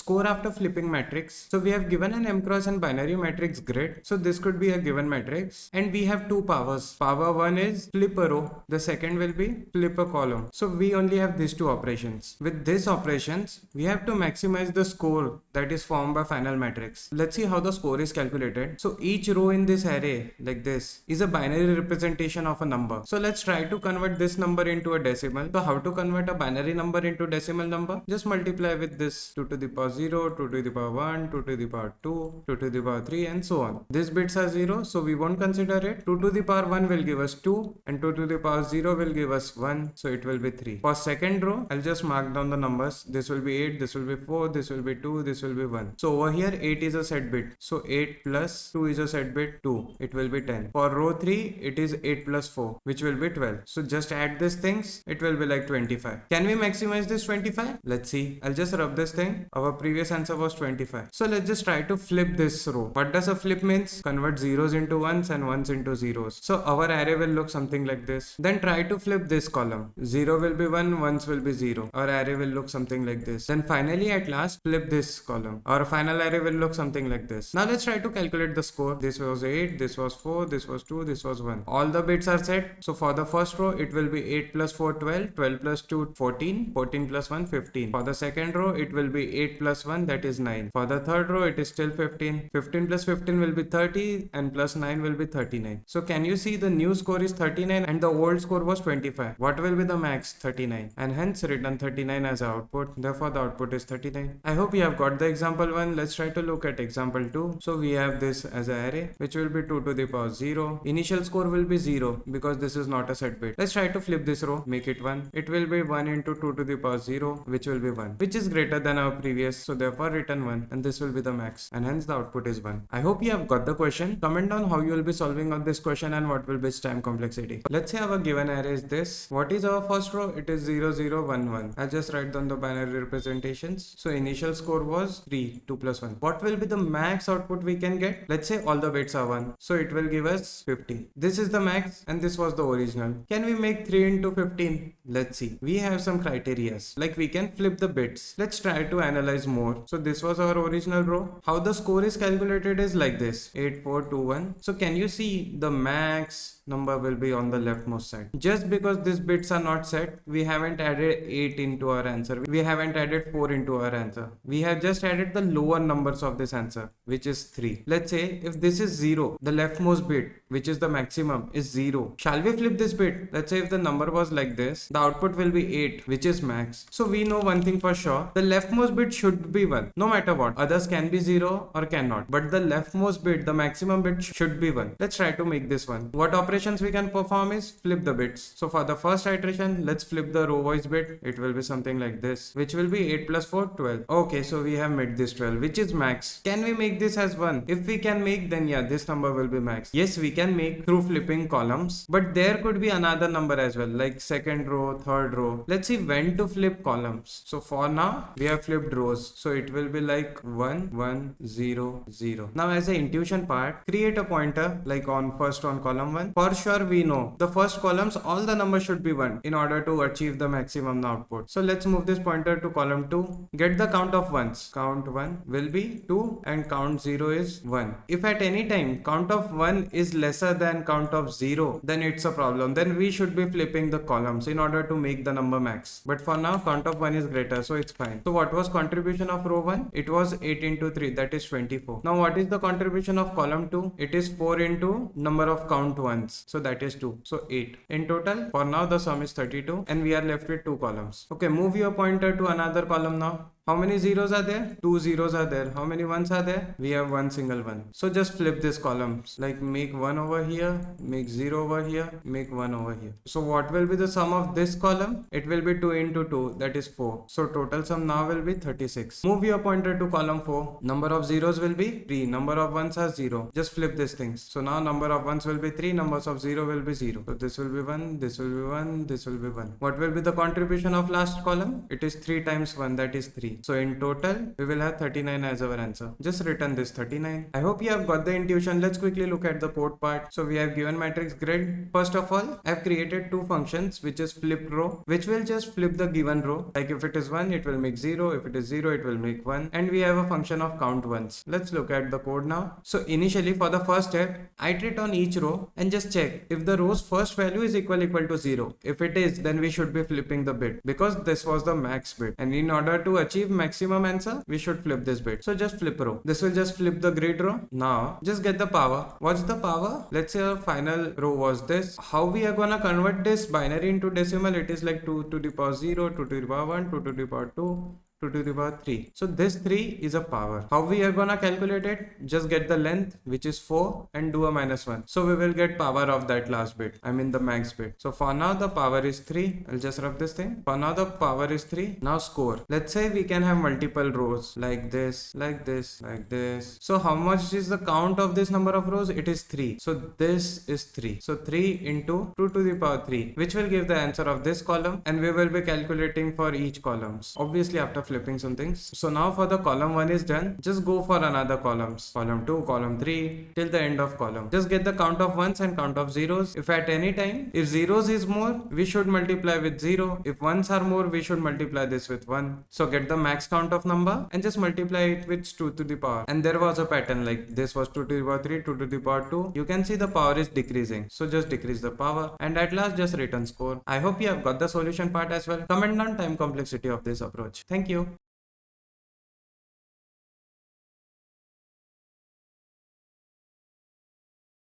Score after flipping matrix. So we have given an m cross and binary matrix grid. So this could be a given matrix and we have two powers. Power 1 is flip a row. The second will be flip a column. So we only have these two operations. With these operations, we have to maximize the score that is formed by final matrix. Let's see how the score is calculated. So each row in this array like this is a binary representation of a number. So let's try to convert this number into a decimal. So how to convert a binary number into decimal number? Just multiply with this 2 to the power 0, 2 to the power 1, 2 to the power 2, 2 to the power 3 and so on. These bits are 0, so we won't consider it. 2 to the power 1 will give us 2 and 2 to the power 0 will give us 1, so it will be 3. For second row, I'll just mark down the numbers. This will be 8, this will be 4, this will be 2, this will be 1. So over here 8 is a set bit. So 8 plus 2 is a set bit 2. It will be 10. For row 3, it is 8 plus 4, which will be 12. So just add these things, it will be like 25. Can we maximize this 25? Let's see. I'll just rub this thing. Our previous answer was 25. So let's just try to flip this row. What does a flip means? Convert zeros into ones and ones into zeros. So our array will look something like this. Then try to flip this column. 0 will be 1, ones will be 0. Our array will look something like this. Then finally at last flip this column. Our final array will look something like this. Now let's try to calculate the score. This was 8, this was 4, this was 2, this was 1. All the bits are set. So for the first row it will be 8 plus 4 12, 12 plus 2 14, 14 plus 1 15. For the second row it will be 8 plus 1, that is 9. For the third row it is still 15. 15 plus 15 will be 30 and plus 9 will be 39. So can you see the new score is 39 and the old score was 25. What will be the max? 39, and hence return 39 as output. Therefore the output is 39. I hope you have got the example 1. Let's try to look at example 2. So we have this as an array which will be 2 to the power 0. Initial score will be 0 because this is not a set bit. Let's try to flip this row, make it 1. It will be 1 into 2 to the power 0, which will be 1, which is greater than our previous. So therefore return 1, and this will be the max, and hence the output is 1. I hope you have got the question. Comment down how you will be solving on this question and what will be its time complexity. Let's say our given array is this. What is our first row? It is 0 0 1 1. I'll just write down the binary representations. So initial score was 3, 2 plus 1. What will be the max output we can get? Let's say all the bits are 1, so it will give us 50. This is the max and this was the original. Can we make 3 into 15? Let's see. We have some criterias, like we can flip the bits. Let's try to analyze more. So this was our original row. How the score is calculated is like this: 8 4 2 1. So can you see the max number will be on the leftmost side? Just because these bits are not set, we haven't added 8 into our answer. We haven't added 4 into our answer. We have just added the lower numbers of this answer, which is 3. Let's say if this is 0, the leftmost bit, which is the maximum, is 0. Shall we flip this bit? Let's say if the number was like this, the output will be 8, which is max. So we know one thing for sure: the leftmost bit should be 1, no matter what. Others can be 0 or cannot, but the leftmost bit, the maximum bit, should be 1. Let's try to make this 1. What operations we can perform is flip the bits. So for the first iteration, let's flip the row wise bit. It will be something like this, which will be 8 plus 4 12. Okay, so we have made this 12, which is max. Can we make this as 1? If we can make, then yeah, this number will be max. Yes, we can make through flipping columns, but there could be another number as well, like second row, third row. Let's see when to flip columns. So for now we have flipped rows, so it will be like 1 1 0 0. Now as an intuition part, create a pointer like on column 1. For sure we know the first columns, all the numbers should be 1 in order to achieve the maximum output. So let's move this pointer to column 2. Get the count of ones. Count 1 will be 2 and count 0 is 1. If at any time count of 1 is lesser than count of 0, then it's a problem. Then we should be flipping the columns in order to make the number max. But for now count of 1 is greater, so it's fine. So what was contribution of row 1? It was 8 into 3, that is 24. Now what is the contribution of column 2? It is 4 into number of count ones, so that is 2, so 8 in total. For now the sum is 32 and we are left with 2 columns. Okay, move your pointer to another column now. How many zeros are there? 2 zeros are there. How many ones are there? We have one single one. So just flip these columns, like make 1 over here, make 0 over here, make 1 over here. So what will be the sum of this column? It will be 2 into 2, that is 4. So total sum now will be 36. Move your pointer to column 4. Number of zeros will be 3. Number of ones are 0. Just flip these things. So now number of ones will be 3, numbers of 0 will be 0. So this will be 1, this will be 1, this will be 1. What will be the contribution of last column? It is 3 times 1, that is 3. 3. So in total, we will have 39 as our answer. Just return this 39. I hope you have got the intuition. Let's quickly look at the code part. So we have given matrix grid. First of all, I have created two functions, which is flip row, which will just flip the given row. Like if it is 1, it will make 0. If it is 0, it will make 1. And we have a function of count ones. Let's look at the code now. So initially for the first step, iterate on each row and just check if the row's first value is equal to 0. If it is, then we should be flipping the bit because this was the max bit. And in order to achieve maximum answer, we should flip this bit. So just flip row. This will just flip the grid row. Now just get the power. What's the power? Let's say our final row was this. How we are gonna convert this binary into decimal? It is like 2 to the power 0, 2 to the power 1, 2 to the power 2, 2 to the power 3. So this 3 is a power. How we are gonna calculate it? Just get the length, which is 4, and do a -1. So we will get power of that last bit. I mean the max bit. So for now the power is 3. I'll just rub this thing. For now the power is 3. Now score. Let's say we can have multiple rows like this, like this, like this. So how much is the count of this number of rows? It is 3. So this is 3. So 3 into 2 to the power 3, which will give the answer of this column, and we will be calculating for each columns. Obviously after flipping some things. So now for the column 1 is done. Just go for another columns. Column 2, column 3 till the end of column. Just get the count of ones and count of zeros. If at any time, if zeros is more, we should multiply with 0. If ones are more, we should multiply this with 1. So get the max count of number and just multiply it with 2 to the power. And there was a pattern like this was 2 to the power 3, 2 to the power 2. You can see the power is decreasing. So just decrease the power and at last just return score. I hope you have got the solution part as well. Comment down time complexity of this approach. Thank you.